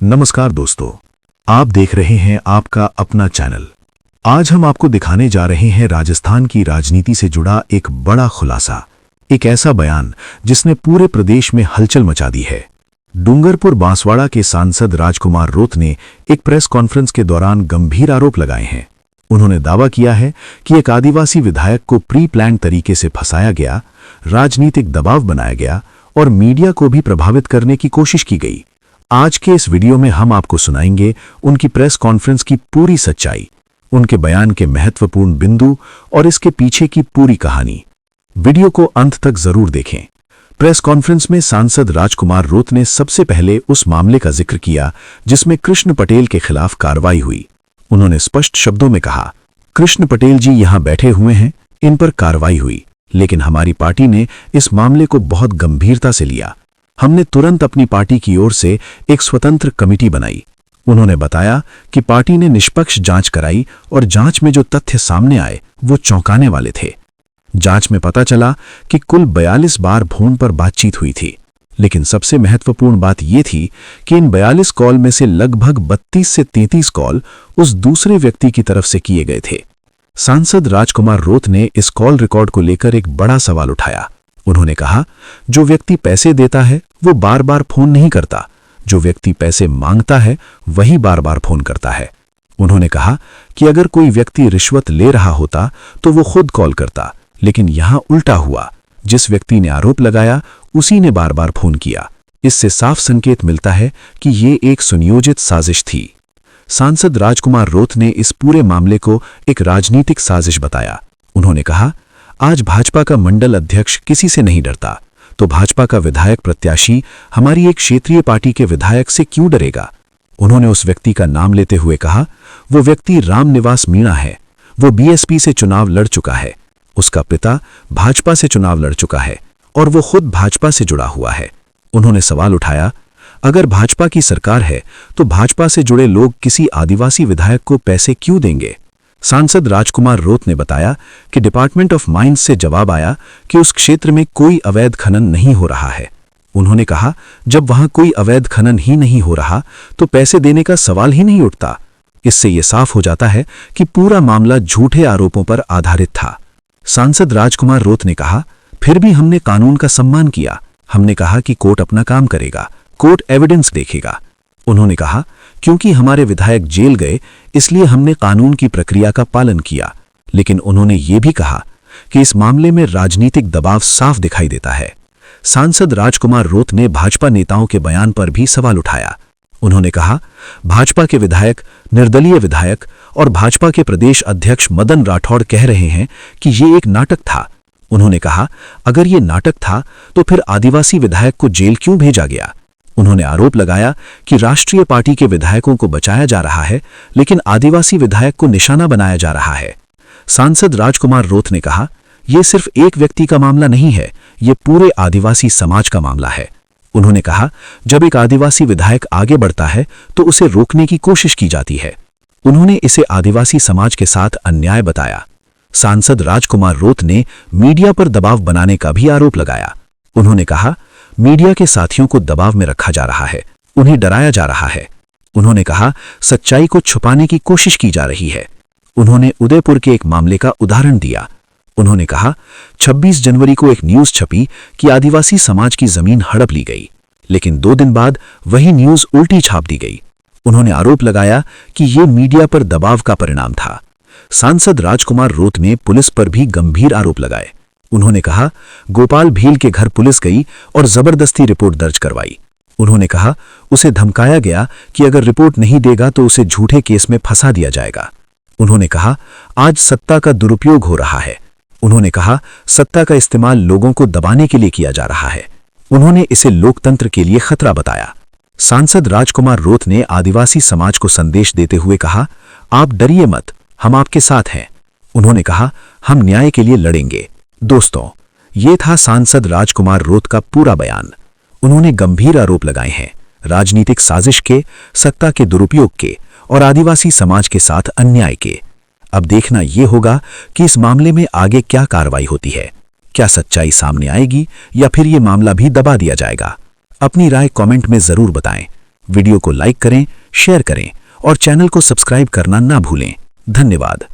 नमस्कार दोस्तों, आप देख रहे हैं आपका अपना चैनल। आज हम आपको दिखाने जा रहे हैं राजस्थान की राजनीति से जुड़ा एक बड़ा खुलासा, एक ऐसा बयान जिसने पूरे प्रदेश में हलचल मचा दी है। डूंगरपुर बांसवाड़ा के सांसद राजकुमार रोत ने एक प्रेस कॉन्फ्रेंस के दौरान गंभीर आरोप लगाए हैं। उन्होंने दावा किया है कि एक आदिवासी विधायक को प्री प्लान तरीके से फंसाया गया, राजनीतिक दबाव बनाया गया और मीडिया को भी प्रभावित करने की कोशिश की गई। आज के इस वीडियो में हम आपको सुनाएंगे उनकी प्रेस कॉन्फ्रेंस की पूरी सच्चाई, उनके बयान के महत्वपूर्ण बिंदु और इसके पीछे की पूरी कहानी। वीडियो को अंत तक जरूर देखें। प्रेस कॉन्फ्रेंस में सांसद राजकुमार रोत ने सबसे पहले उस मामले का जिक्र किया जिसमें कृष्ण पटेल के खिलाफ कार्रवाई हुई। उन्होंने स्पष्ट शब्दों में कहा, कृष्ण पटेल जी यहां बैठे हुए हैं, इन पर कार्रवाई हुई, लेकिन हमारी पार्टी ने इस मामले को बहुत गंभीरता से लिया। हमने तुरंत अपनी पार्टी की ओर से एक स्वतंत्र कमेटी बनाई। उन्होंने बताया कि पार्टी ने निष्पक्ष जांच कराई और जांच में जो तथ्य सामने आए वो चौंकाने वाले थे। जांच में पता चला कि कुल 42 बार फोन पर बातचीत हुई थी, लेकिन सबसे महत्वपूर्ण बात यह थी कि इन 42 कॉल में से लगभग 32 से 33 कॉल उस दूसरे व्यक्ति की तरफ से किए गए थे। सांसद राजकुमार रोत ने इस कॉल रिकॉर्ड को लेकर एक बड़ा सवाल उठाया। उन्होंने कहा, जो व्यक्ति पैसे देता है वो बार बार फोन नहीं करता, जो व्यक्ति पैसे मांगता है वही बार बार फोन करता है। उन्होंने कहा कि अगर कोई व्यक्ति रिश्वत ले रहा होता तो वो खुद कॉल करता, लेकिन यहां उल्टा हुआ। जिस व्यक्ति ने आरोप लगाया उसी ने बार बार फोन किया। इससे साफ संकेत मिलता है कि ये एक सुनियोजित साजिश थी। सांसद राजकुमार रोत ने इस पूरे मामले को एक राजनीतिक साजिश बताया। उन्होंने कहा, आज भाजपा का मंडल अध्यक्ष किसी से नहीं डरता, तो भाजपा का विधायक प्रत्याशी हमारी एक क्षेत्रीय पार्टी के विधायक से क्यों डरेगा। उन्होंने उस व्यक्ति का नाम लेते हुए कहा, वो व्यक्ति रामनिवास मीणा है। वो बीएसपी से चुनाव लड़ चुका है, उसका पिता भाजपा से चुनाव लड़ चुका है और वो खुद भाजपा से जुड़ा हुआ है। उन्होंने सवाल उठाया, अगर भाजपा की सरकार है तो भाजपा से जुड़े लोग किसी आदिवासी विधायक को पैसे क्यों देंगे। सांसद राजकुमार रोत ने बताया कि डिपार्टमेंट ऑफ माइंस से जवाब आया कि उस क्षेत्र में कोई अवैध खनन नहीं हो रहा है। उन्होंने कहा, जब वहां कोई अवैध खनन ही नहीं हो रहा तो पैसे देने का सवाल ही नहीं उठता। इससे यह साफ हो जाता है कि पूरा मामला झूठे आरोपों पर आधारित था। सांसद राजकुमार रोत ने कहा, फिर भी हमने कानून का सम्मान किया। हमने कहा कि कोर्ट अपना काम करेगा, कोर्ट एविडेंस देखेगा। उन्होंने कहा, क्योंकि हमारे विधायक जेल गए इसलिए हमने कानून की प्रक्रिया का पालन किया। लेकिन उन्होंने ये भी कहा कि इस मामले में राजनीतिक दबाव साफ दिखाई देता है। सांसद राजकुमार रोत ने भाजपा नेताओं के बयान पर भी सवाल उठाया। उन्होंने कहा, भाजपा के विधायक, निर्दलीय विधायक और भाजपा के प्रदेश अध्यक्ष मदन राठौड़ कह रहे हैं कि ये एक नाटक था। उन्होंने कहा, अगर ये नाटक था तो फिर आदिवासी विधायक को जेल क्यों भेजा गया। उन्होंने आरोप लगाया कि राष्ट्रीय पार्टी के विधायकों को बचाया जा रहा है, लेकिन आदिवासी विधायक को निशाना बनाया जा रहा है। सांसद राजकुमार रोत ने कहा, यह सिर्फ एक व्यक्ति का मामला नहीं है, ये पूरे आदिवासी समाज का मामला है। उन्होंने कहा, जब एक आदिवासी विधायक आगे बढ़ता है तो उसे रोकने की कोशिश की जाती है। उन्होंने इसे आदिवासी समाज के साथ अन्याय बताया। सांसद राजकुमार रोत ने मीडिया पर दबाव बनाने का भी आरोप लगाया। उन्होंने कहा, मीडिया के साथियों को दबाव में रखा जा रहा है, उन्हें डराया जा रहा है। उन्होंने कहा, सच्चाई को छुपाने की कोशिश की जा रही है। उन्होंने उदयपुर के एक मामले का उदाहरण दिया। उन्होंने कहा, 26 जनवरी को एक न्यूज छपी कि आदिवासी समाज की जमीन हड़प ली गई, लेकिन 2 दिन बाद वही न्यूज उल्टी छाप दी गई। उन्होंने आरोप लगाया कि यह मीडिया पर दबाव का परिणाम था। सांसद राजकुमार रोत ने पुलिस पर भी गंभीर आरोप लगाए। उन्होंने कहा, गोपाल भील के घर पुलिस गई और जबरदस्ती रिपोर्ट दर्ज करवाई। उन्होंने कहा, उसे धमकाया गया कि अगर रिपोर्ट नहीं देगा तो उसे झूठे केस में फंसा दिया जाएगा। उन्होंने कहा, आज सत्ता का दुरुपयोग हो रहा है। उन्होंने कहा, सत्ता का इस्तेमाल लोगों को दबाने के लिए किया जा रहा है। उन्होंने इसे लोकतंत्र के लिए खतरा बताया। सांसद राजकुमार रोत ने आदिवासी समाज को संदेश देते हुए कहा, आप डरिए मत, हम आपके साथ हैं। उन्होंने कहा, हम न्याय के लिए लड़ेंगे। दोस्तों, ये था सांसद राजकुमार रोत का पूरा बयान। उन्होंने गंभीर आरोप लगाए हैं, राजनीतिक साजिश के, सत्ता के दुरुपयोग के और आदिवासी समाज के साथ अन्याय के। अब देखना यह होगा कि इस मामले में आगे क्या कार्रवाई होती है। क्या सच्चाई सामने आएगी या फिर यह मामला भी दबा दिया जाएगा? अपनी राय कमेंट में जरूर बताएं। वीडियो को लाइक करें, शेयर करें और चैनल को सब्सक्राइब करना ना भूलें। धन्यवाद।